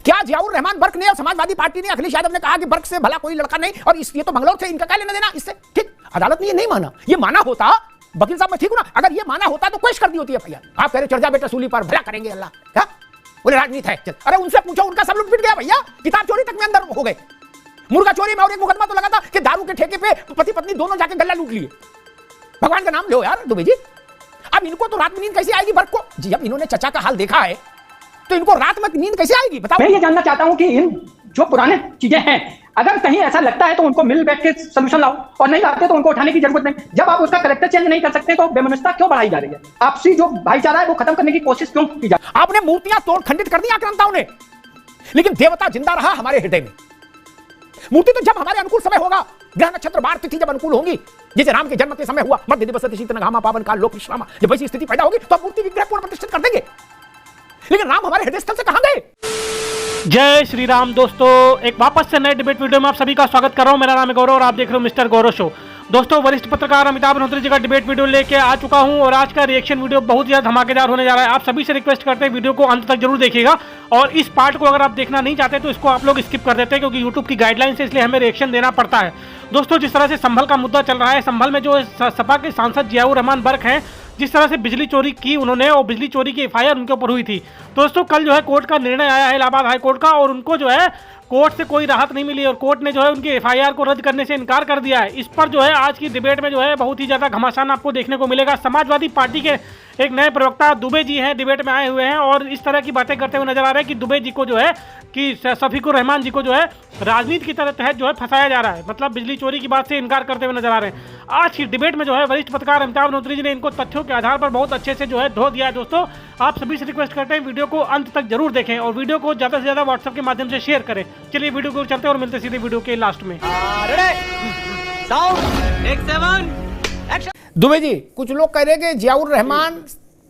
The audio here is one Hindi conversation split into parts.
क्या जियाउर रहमान बर्क ने और समाजवादी पार्टी ने अखिलेश यादव ने कहा कि बर्क से भला कोई लड़का नहीं और ये तो बंगलौर से, इनका क्या लेना देना इससे? ठीक, अदालत ने ये नहीं माना। ये माना होता, वकील साहब मैं ठीक हूं ना, अगर ये माना होता तो पेश कर दी होती है एफआईआर। आप कह रहे चढ़ जा बेटा सूली पर, भला करेंगे अल्लाह, क्या बोले राजनीति है। चल, अरे उनसे पूछो, उनका सब लूट पिट गया भैया, किताब चोरी तक में अंदर हो गए। मुर्गा चोरी में और एक मुकदमा तो लगा था कि दारू के ठेके पे पति पत्नी दोनों जाके गल्ला लूट लिए। भगवान का नाम लो यार दुबे जी। अब इनको तो रात में नींद कैसे आएगी बर्क को? जी, अब इन्होंने चचा का हाल देखा है तो इनको रात में नींद कैसे आएगी बताओ? मैं ये जानना चाहता हूं कि इन जो पुराने चीजें हैं, अगर कहीं ऐसा लगता है तो उनको मिल बैठ के सोल्यूशन लाओ, और नहीं लाते तो उनको उठाने की जरूरत नहीं। जब आप उसका करेक्टर चेंज नहीं कर सकते तो बेमनुष्यता क्यों बढ़ाई जा रही है? आपसी जो भाईचारा है वो खत्म करने की कोशिश क्यों की जा रही है? आपने मूर्तियां तोड़ खंडित कर दी आक्रांताओं ने, लेकिन देवता जिंदा रहा हमारे हृदय में। मूर्ति तो जब हमारे अनुकूल समय होगा, ग्रह नक्षत्र वार तिथि जब अनुकूल होंगी, जैसे राम के जन्म के समय हुआ, मध्य दिवस शीतल घामा पावन काल लोक विश्रामा, जब वैसी स्थिति पैदा होगी तो आप मूर्ति विग्रह पूर्ण प्रतिष्ठित कर देंगे। लेकिन राम हमारे हृदय स्थल से कहां गए? जय श्री राम दोस्तों, एक वापस से नए डिबेट वीडियो में आप सभी का स्वागत कर रहा हूं। मेरा नाम है गौरव और आप देख रहे हो मिस्टर गौरव शो। दोस्तों, वरिष्ठ पत्रकार अमिताभ मल्होत्रा जी का डिबेट वीडियो लेके आ चुका हूं और आज का रिएक्शन वीडियो बहुत ही ज्यादा धमाकेदार होने जा रहा है। आप सभी से रिक्वेस्ट करते हैं वीडियो को अंत तक जरूर देखिएगा, और इस पार्ट को अगर आप देखना नहीं चाहते तो इसको आप लोग स्किप कर देते हैं, क्योंकि यूट्यूब की गाइडलाइन से इसलिए हमें रिएक्शन देना पड़ता है। दोस्तों, जिस तरह से संभल का मुद्दा चल रहा है, संभल में जो सपा के सांसद जियाउर रहमान बर्क हैं, जिस तरह से बिजली चोरी की उन्होंने और बिजली चोरी की एफआईआर उनके ऊपर हुई थी। दोस्तों, कल जो है कोर्ट का निर्णय आया है, इलाहाबाद हाई कोर्ट का, और उनको जो है कोर्ट से कोई राहत नहीं मिली और कोर्ट ने जो है उनकी एफआईआर को रद्द करने से इनकार कर दिया है। इस पर जो है आज की डिबेट में जो है बहुत ही ज़्यादा घमासान आपको देखने को मिलेगा। समाजवादी पार्टी के एक नए प्रवक्ता दुबे जी हैं, डिबेट में आए हुए हैं और इस तरह की बातें करते हुए नजर आ रहे हैं कि दुबे जी को जो है कि शफीकुर रहमान जी को जो है राजनीति की तहत जो है फंसाया जा रहा है, मतलब बिजली चोरी की बात से इनकार करते हुए नजर आ रहे हैं। आज की डिबेट में जो है वरिष्ठ पत्रकार अमिताभ मल्होत्रा जी ने इनको तथ्यों के आधार पर बहुत अच्छे से जो है धो दिया है। दोस्तों, आप सभी से रिक्वेस्ट करते हैं वीडियो को अंत तक जरूर देखें और वीडियो को ज्यादा से ज्यादा व्हाट्सएप के माध्यम से शेयर करें। चलिए वीडियो को चलते हैं और मिलते सीधे वीडियो के लास्ट में। दुबे जी, कुछ लोग कह रहे हैं कि जियाउर रहमान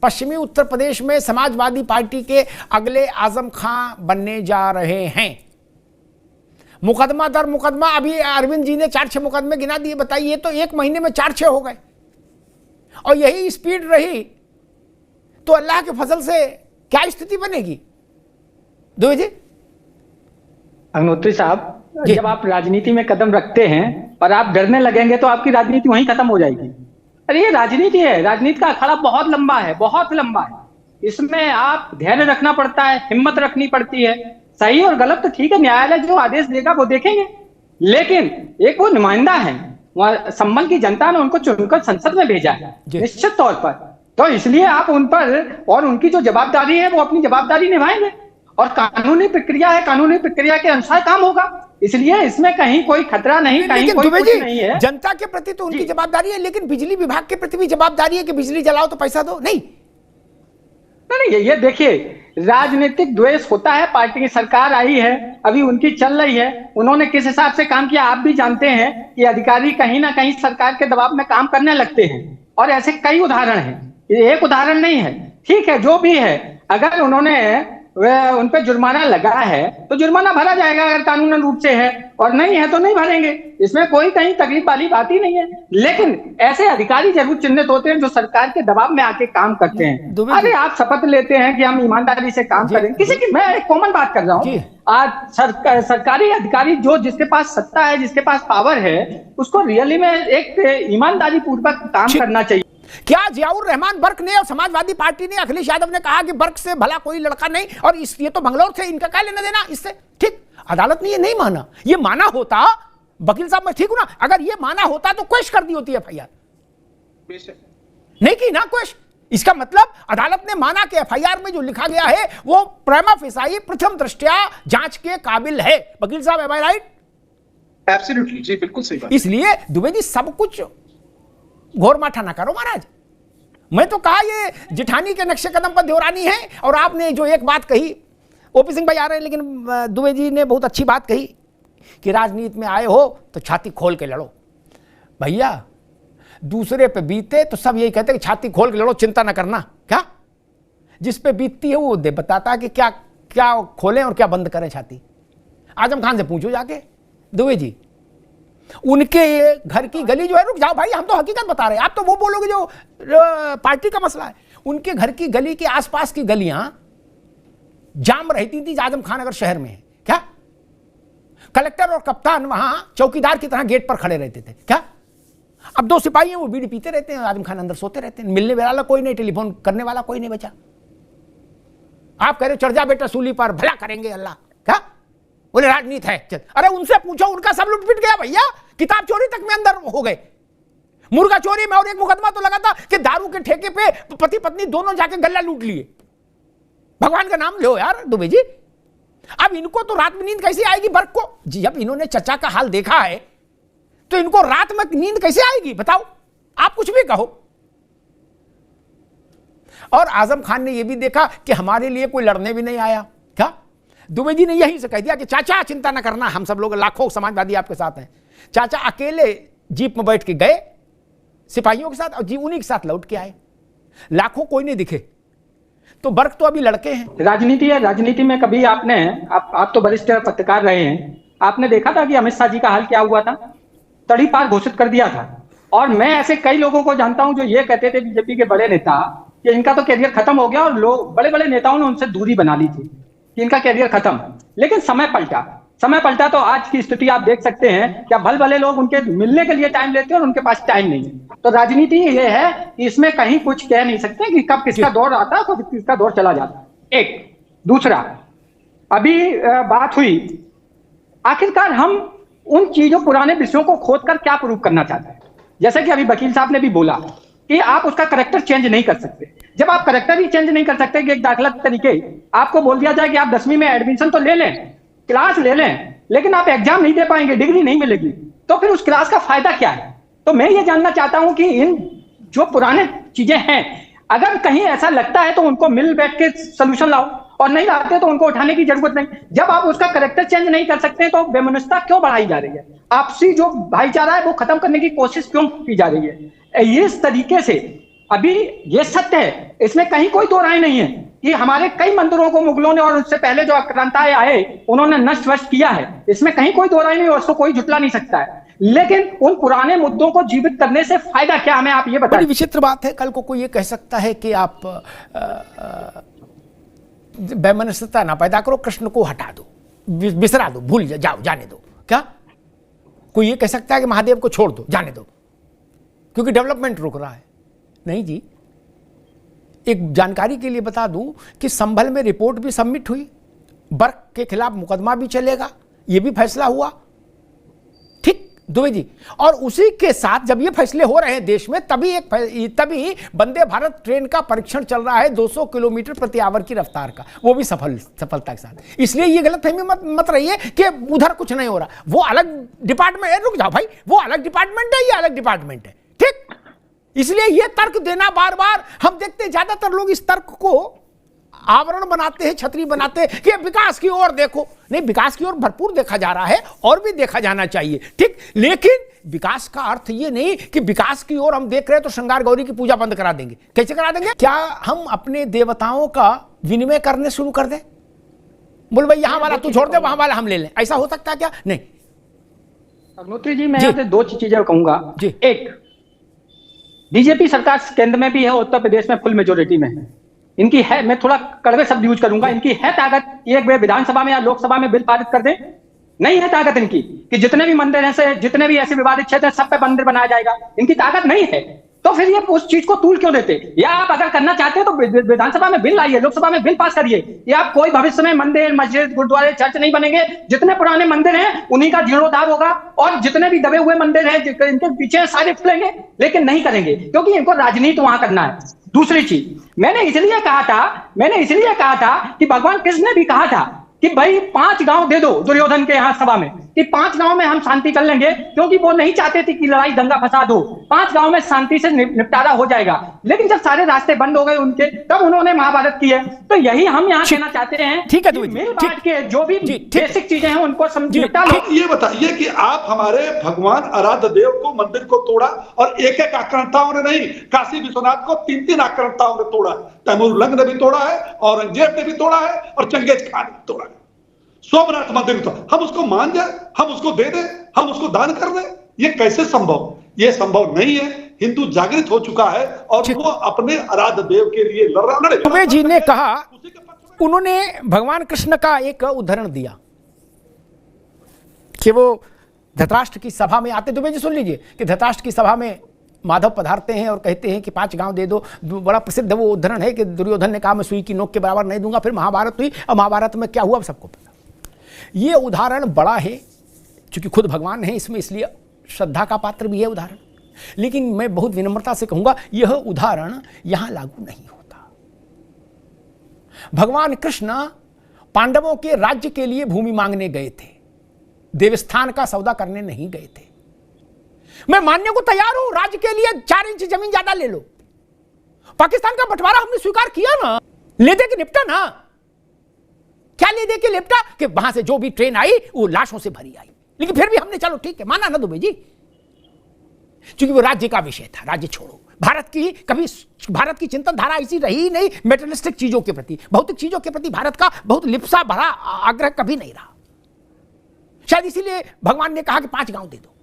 पश्चिमी उत्तर प्रदेश में समाजवादी पार्टी के अगले आजम खां बनने जा रहे हैं। मुकदमा दर मुकदमा, अभी अरविंद जी ने 4-6 मुकदमे गिना दिए। बताइए, तो एक महीने में 4-6 हो गए और यही स्पीड रही तो अल्लाह के फजल से क्या स्थिति बनेगी? दुबे जी, अग्नोत्री साहब, जब आप राजनीति में कदम रखते हैं और आप डरने लगेंगे तो आपकी राजनीति वहीं खत्म हो जाएगी। अरे ये राजनीति है, राजनीति का अखाड़ा बहुत लंबा है, बहुत लंबा है। इसमें आप धैर्य रखना पड़ता है, हिम्मत रखनी पड़ती है। सही और गलत तो ठीक है, न्यायालय जो आदेश देगा वो देखेंगे, लेकिन एक वो नुमाइंदा है, वहां संभल की जनता ने उनको चुनकर संसद में भेजा है निश्चित तौर पर, तो इसलिए आप उन पर और उनकी जो जवाबदारी है वो अपनी जवाबदारी निभाएंगे और कानूनी प्रक्रिया है, कानूनी प्रक्रिया के अनुसार काम होगा। इसलिए इसमें कहीं कोई खतरा नहीं, कहीं कोई कुछ नहीं है। जनता के प्रति तो उनकी जवाबदारी है, लेकिन बिजली विभाग के प्रति भी जवाबदारी है कि बिजली जलाओ तो पैसा दो। नहीं, ये देखिए, राजनीतिक द्वेष होता है। पार्टी की सरकार आई है, अभी उनकी चल रही है, उन्होंने किस हिसाब से काम किया आप भी जानते हैं कि अधिकारी कहीं ना कहीं सरकार के दबाव में काम करने लगते हैं, और ऐसे कई उदाहरण हैं, ये एक उदाहरण नहीं है। ठीक है, जो भी है, अगर उन्होंने उन पर जुर्माना लगा है तो जुर्माना भरा जाएगा अगर कानूनन रूप से है, और नहीं है तो नहीं भरेंगे। इसमें कोई कहीं तकलीफ वाली बात ही नहीं है। लेकिन ऐसे अधिकारी जरूर चिन्हित होते हैं जो सरकार के दबाव में आके काम करते हैं। अरे आप शपथ लेते हैं कि हम ईमानदारी से काम करें, किसी की, मैं एक कॉमन बात कर रहा हूँ। आज सरकारी अधिकारी जो जिसके पास सत्ता है, जिसके पास पावर है, उसको रियली में एक ईमानदारी पूर्वक काम करना चाहिए। क्या जियाउर रहमान बर्क ने और समाजवादी पार्टी ने, अखिलेश यादव ने कहा कि बर्क से भला कोई लड़का नहीं और ये तो बंगलौर से, इनका क्या लेना देना इससे? ठीक, अदालत ने ये नहीं माना। ये माना होता, वकील साहब मैं ठीक हूं ना, अगर ये माना होता तो क्वेश्चन कर दी होती है एफआईआर, नहीं की ना क्वेश्चन। इसका मतलब अदालत ने माना कि एफआईआर में जो लिखा गया है वो प्रिमा फेसाई, प्रथम दृष्टया जांच के काबिल है। वकील साहब, एम आई राइट? एब्सोल्युटली जी, बिल्कुल सही बात। इसलिए दुबे जी, सब कुछ घोर माठा ना करो महाराज। मैं तो कहा ये जिठानी के नक्शे कदम पर देवरानी है, और आपने जो एक बात कही, ओपी सिंह भाई आ रहे हैं, लेकिन दुबे जी ने बहुत अच्छी बात कही कि राजनीति में आए हो तो छाती खोल के लड़ो। भैया, दूसरे पे बीते तो सब यही कहते हैं कि छाती खोल के लड़ो, चिंता ना करना। क्या जिस पे बीतती है वो बताता है कि क्या क्या खोलें और क्या बंद करें छाती। आजम खान से पूछो जाके, दुबे जी, उनके घर की गली जो है, रुक जाओ भाई, हम तो हकीकत बता रहे हैं, आप तो वो बोलोगे जो पार्टी का मसला है। उनके घर की गली के आसपास की गलियां जाम रहती थी आजम खान अगर शहर में है क्या? कलेक्टर और कप्तान वहां चौकीदार की तरह गेट पर खड़े रहते थे क्या? अब 2 सिपाही हैं, वो बीड़ी पीते रहते हैं, आजम खान अंदर सोते रहते हैं, मिलने वाला कोई नहीं, टेलीफोन करने वाला कोई नहीं बचा। आप कह रहे चढ़ जा बेटा सूली पर, भला करेंगे अल्लाह क्या? बोले राजनीति है। अरे उनसे पूछो, उनका सब लुट पिट गया भैया, किताब चोरी तक में अंदर हो गए, मुर्गा चोरी में, और एक मुकदमा तो लगा था कि दारू के ठेके पे पति पत्नी दोनों जाके गल्ला लूट लिए। भगवान का नाम लो यार दुबे जी। अब इनको तो रात में नींद कैसे आएगी बर्क को? जी जब इन्होंने चचा का हाल देखा है तो इनको रात में नींद कैसे आएगी बताओ? आप कुछ भी कहो। और आजम खान ने यह भी देखा कि हमारे लिए कोई लड़ने भी नहीं आया क्या? दुबे जी ने यहीं से कह दिया कि चाचा चिंता ना करना, हम सब लोग लाखों समाजवादी आपके साथ हैं। चाचा अकेले जीप में बैठ के गए सिपाहियों के साथ, और जी उन्हीं के साथ लौट के आए, लाखों कोई नहीं दिखे। तो बर्क तो अभी लड़के हैं। राजनीति है, राजनीति में कभी आपने आप तो वरिष्ठ पत्रकार रहे हैं, आपने देखा था कि अमित शाह जी का हाल क्या हुआ था? तड़ीपार घोषित कर दिया था। और मैं ऐसे कई लोगों को जानता हूं जो ये कहते थे बीजेपी के बड़े नेता कि इनका तो कैरियर खत्म हो गया, और लोग बड़े बड़े नेताओं ने उनसे दूरी बना ली थी कि इनका कैरियर खत्म। लेकिन समय पलटा तो आज की स्थिति आप देख सकते हैं, क्या भले भले लोग उनके मिलने के लिए टाइम लेते हैं और उनके पास टाइम नहीं है। तो राजनीति ये है कि इसमें कहीं कुछ कह नहीं सकते कि कब किसका दौर आता है, कब किसका दौर चला जाता है। एक दूसरा, अभी बात हुई, आखिरकार हम उन चीजों पुराने विषयों को खोदकर क्या प्रूव करना चाहते हैं? जैसे कि अभी वकील साहब ने भी बोला कि आप उसका करेक्टर चेंज नहीं कर सकते। जब आप करेक्टर ही चेंज नहीं कर सकते कि एक दाखिला तरीके आपको बोल दिया जाए कि आप 10वीं में एडमिशन तो ले लें, क्लास ले लें, लेकिन आप एग्जाम नहीं दे पाएंगे, डिग्री नहीं मिलेगी, तो फिर उस क्लास का फायदा क्या है? तो मैं ये जानना चाहता हूं कि इन जो पुराने चीजें हैं, अगर कहीं ऐसा लगता है तो उनको मिल बैठ के सोल्यूशन लाओ, और नहीं लाते तो उनको उठाने की जरूरत नहीं। जब आप उसका करेक्टर चेंज नहीं कर सकते तो बेमनुष्यता क्यों बढ़ाई जा रही है? आपसी जो भाईचारा है वो खत्म करने की कोशिश क्यों की जा रही है? इस तरीके से अभी ये सत्य है, इसमें कहीं कोई दो राय नहीं है कि हमारे कई मंदिरों को मुगलों ने और उससे पहले जो आक्रांताएं आए उन्होंने नष्ट वष्ट किया है, इसमें कहीं कोई दो राय नहीं है, उसको कोई झुटला नहीं सकता है। लेकिन उन पुराने मुद्दों को जीवित करने से फायदा क्या? हमें आप ये बताइए। बड़ी विचित्र बात है, कल को कोई ये कह सकता है कि आप वैमनस्यता ना पैदा करो, कृष्ण को हटा दो, बिसरा दो, भूल जाओ, जाने दो। क्या कोई ये कह सकता है कि महादेव को छोड़ दो, जाने दो, क्योंकि डेवलपमेंट रुक रहा है? नहीं जी। एक जानकारी के लिए बता दूं कि संभल में रिपोर्ट भी सबमिट हुई, बर्क के खिलाफ मुकदमा भी चलेगा, यह भी फैसला हुआ। ठीक दुबे जी, और उसी के साथ जब ये फैसले हो रहे हैं देश में, तभी वंदे भारत ट्रेन का परीक्षण चल रहा है 200 किलोमीटर प्रति आवर की रफ्तार का, वो भी सफलता के साथ। इसलिए ये गलतफहमी मत रही है कि उधर कुछ नहीं हो रहा, वो अलग डिपार्टमेंट है। रुक जाओ भाई, वो अलग डिपार्टमेंट है, ये अलग डिपार्टमेंट है। ठीक, इसलिए ये तर्क देना बार बार, हम देखते हैं ज्यादातर लोग इस तर्क को आवरण बनाते हैं, छतरी बनाते हैं कि विकास की ओर देखो। नहीं, विकास की ओर भरपूर देखा जा रहा है और भी देखा जाना चाहिए। ठीक, लेकिन विकास का अर्थ ये नहीं कि विकास की ओर हम देख रहे हैं तो श्रृंगार गौरी की पूजा बंद करा देंगे। कैसे करा देंगे? क्या हम अपने देवताओं का विनिमय करने शुरू कर दें? बोल भाई यहां वाला तू छोड़ दे, वहां वाला हम ले लें, ऐसा हो सकता है क्या? नहीं। अग्निहोत्री जी, मैं यहाँ से दो चीजें कहूंगा जी। एक, बीजेपी सरकार केंद्र में भी है, उत्तर प्रदेश में फुल मेजोरिटी में है, इनकी है, मैं थोड़ा कड़वे शब्द यूज करूंगा, इनकी है ताकत एक बार विधानसभा में या लोकसभा में बिल पारित कर दे? नहीं है ताकत इनकी कि जितने भी मंदिर हैं, जितने भी ऐसे विवादित क्षेत्र हैं, सब पे मंदिर बनाया जाएगा, इनकी ताकत नहीं है। तो फिर ये उस चीज को तूल क्यों देते? या आप अगर करना चाहते हैं तो विधानसभा में बिल लाइए, लोकसभा में बिल पास करिए, या आप कोई भविष्य में मंदिर, मस्जिद, गुरुद्वारे, चर्च नहीं बनेंगे, जितने पुराने मंदिर हैं उन्हीं का जीर्णोद्धार होगा, और जितने भी दबे हुए मंदिर हैं इनके पीछे सारे खुलेंगे, लेकिन नहीं करेंगे क्योंकि इनको राजनीति वहां करना है। दूसरी चीज, मैंने इसलिए कहा था कि भगवान कृष्ण ने भी कहा था कि भाई 5 गांव दे दो दुर्योधन के यहाँ सभा में, कि 5 गांव में हम शांति कर लेंगे, क्योंकि वो नहीं चाहते थे कि लड़ाई दंगा फसाद हो, 5 गांव में शांति से निपटारा हो जाएगा। लेकिन जब सारे रास्ते बंद हो गए उनके, तब उन्होंने महाभारत की है। तो यही हम यहाँ कहना चाहते हैं। ठीक है, मिल बांट के जो भी बेसिक चीजें हैं उनको निपटा लो। ये बताइए कि आप हमारे भगवान आराध्य देव को, मंदिर को तोड़ा, और एक एक आक्रांताओं ने नहीं, काशी विश्वनाथ को 3-3 आक्रांताओं ने तोड़ा। तैमूर लंग ने भी तोड़ा है, औरंगजेब ने भी तोड़ा है, और चंगेज खान ने तोड़ा है। सोमनाथ मंदिर तो हम उसको मान जाए, हम उसको दे दें, हम उसको दान कर दें, ये कैसे संभव? ये संभव नहीं है। हिंदू जागृत हो चुका है और वो अपने आराध्य देव के लिए लड़ रहा है। जी ने कहा उन्होंने भगवान कृष्ण का एक उदाहरण दिया कि वो धृतराष्ट्र की सभा में आते। दुबे जी सुन लीजिए कि धृतराष्ट्र की सभा में माधव पधारते हैं और कहते हैं कि 5 गांव दे दो। बड़ा प्रसिद्ध वो उदाहरण है कि दुर्योधन ने कहा मैं सुई की नोक के बराबर नहीं दूंगा। फिर महाभारत हुई और महाभारत में क्या हुआ सबको पता। ये उदाहरण बड़ा है क्योंकि खुद भगवान है इसमें, इसलिए श्रद्धा का पात्र भी है उदाहरण। लेकिन मैं बहुत विनम्रता से कहूंगा यह उदाहरण यहां लागू नहीं होता। भगवान कृष्ण पांडवों के राज्य के लिए भूमि मांगने गए थे, देवस्थान का सौदा करने नहीं गए थे। मैं मानने को तैयार हूं, राज्य के लिए 4 इंच जमीन ज्यादा ले लो। पाकिस्तान का बंटवारा हमने स्वीकार किया ना, ले दे के निपटा ना। क्या ले दे के निपटा कि वहां से जो भी ट्रेन आई वो लाशों से भरी आई, लेकिन फिर भी हमने चलो ठीक है माना ना दुबे जी, क्योंकि वो राज्य का विषय था। राज्य छोड़ो, भारत की चिंतन धारा ऐसी रही ही नहीं। मेटेरियलिस्टिक चीजों के प्रति, भौतिक चीजों के प्रति भारत का बहुत लिप्सा भरा आग्रह कभी नहीं रहा। शायद इसीलिए भगवान ने कहा कि 5 गांव दे दो।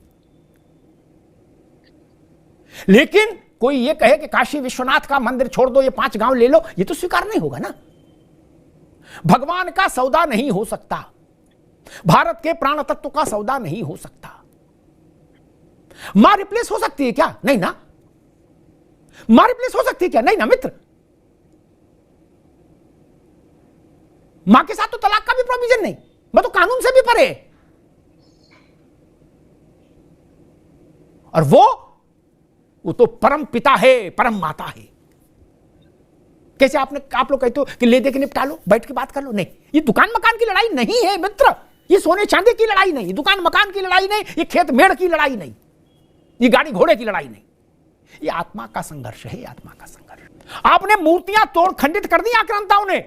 लेकिन कोई ये कहे कि काशी विश्वनाथ का मंदिर छोड़ दो, ये 5 गांव ले लो, ये तो स्वीकार नहीं होगा ना। भगवान का सौदा नहीं हो सकता, भारत के प्राण तत्व का सौदा नहीं हो सकता। मां रिप्लेस हो सकती है क्या? नहीं ना। मां रिप्लेस हो सकती है क्या? नहीं ना मित्र। मां के साथ तो तलाक का भी प्रोविजन नहीं, मैं तो कानून से भी परे। और वो तो परम पिता है, परम माता है। कैसे आप लोग कहते हो कि ले दे के निपटा लो, बैठ के बात कर लो? नहीं, ये दुकान मकान की लड़ाई नहीं है मित्र, ये सोने चांदी की लड़ाई नहीं, दुकान मकान की लड़ाई नहीं, ये खेत मेड़ की लड़ाई नहीं, ये गाड़ी घोड़े की लड़ाई नहीं, ये आत्मा का संघर्ष है, आत्मा का संघर्ष। आपने मूर्तियां तोड़ खंडित कर दी आक्रांताओं ने,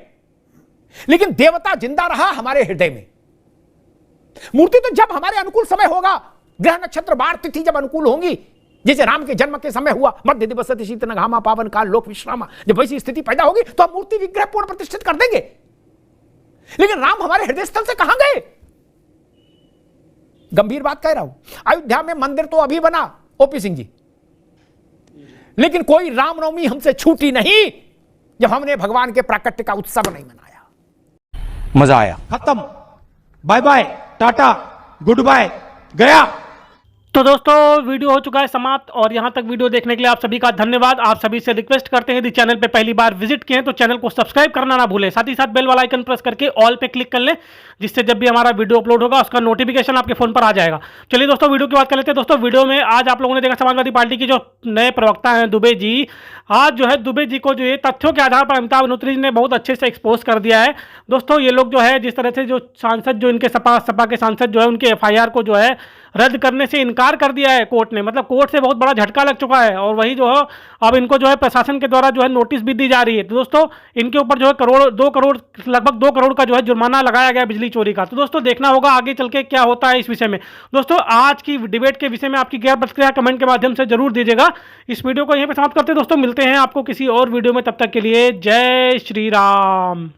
लेकिन देवता जिंदा रहा हमारे हृदय में। मूर्ति तो जब हमारे अनुकूल समय होगा, ग्रह नक्षत्र बार तिथि जब अनुकूल होंगी, जैसे राम के जन्म के समय हुआ, मध्य दिवस शीत नघामा पावन काल लोक विश्रामा, जब वैसी स्थिति पैदा होगी तो हम मूर्ति विग्रह पूर्ण प्रतिष्ठित कर देंगे। लेकिन राम हमारे हृदय स्थल से कहां गए? गंभीर बात कह रहा हूं। अयोध्या में मंदिर तो अभी बना ओपी सिंह जी, लेकिन कोई रामनवमी हमसे छूटी नहीं जब हमने भगवान के प्राकट्य का उत्सव नहीं मनाया। मजा आया। खत्म, bye bye, tata, good bye, गया। तो दोस्तों वीडियो हो चुका है समाप्त, और यहां तक वीडियो देखने के लिए आप सभी का धन्यवाद। आप सभी से रिक्वेस्ट करते हैं यदि चैनल पे पहली बार विजिट किए हैं तो चैनल को सब्सक्राइब करना ना भूलें, साथ ही साथ बेल वाला आइकन प्रेस करके ऑल पे क्लिक कर लें, जिससे जब भी हमारा वीडियो अपलोड होगा उसका नोटिफिकेशन आपके फोन पर आ जाएगा। चलिए दोस्तों वीडियो की बात कर लेते हैं। दोस्तों वीडियो में आज आप लोगों ने देखा समाजवादी पार्टी की जो नए प्रवक्ता हैं दुबे जी, आज जो है दुबे जी को जो ये तथ्यों के आधार पर अमिताभ बंधु ने बहुत अच्छे से एक्सपोज कर दिया है। दोस्तों ये लोग जो है जिस तरह से जो सांसद जो इनके सपा के सांसद जो है उनके FIR को जो है रद्द करने से इनकार कर दिया है कोर्ट ने, मतलब कोर्ट से बहुत बड़ा झटका लग चुका है। और वही जो है अब इनको जो है प्रशासन के द्वारा जो है नोटिस भी दी जा रही है। तो दोस्तों इनके ऊपर जो है लगभग 2 करोड़ का जो है जुर्माना लगाया गया बिजली चोरी का। तो दोस्तों देखना होगा आगे चल के क्या होता है इस विषय में। दोस्तों आज की डिबेट के विषय में आपकी क्या प्रतिक्रिया कमेंट के माध्यम से जरूर दीजिएगा। इस वीडियो को यहीं पर समाप्त करते हैं दोस्तों, मिलते हैं आपको किसी और वीडियो में, तब तक के लिए जय श्री राम।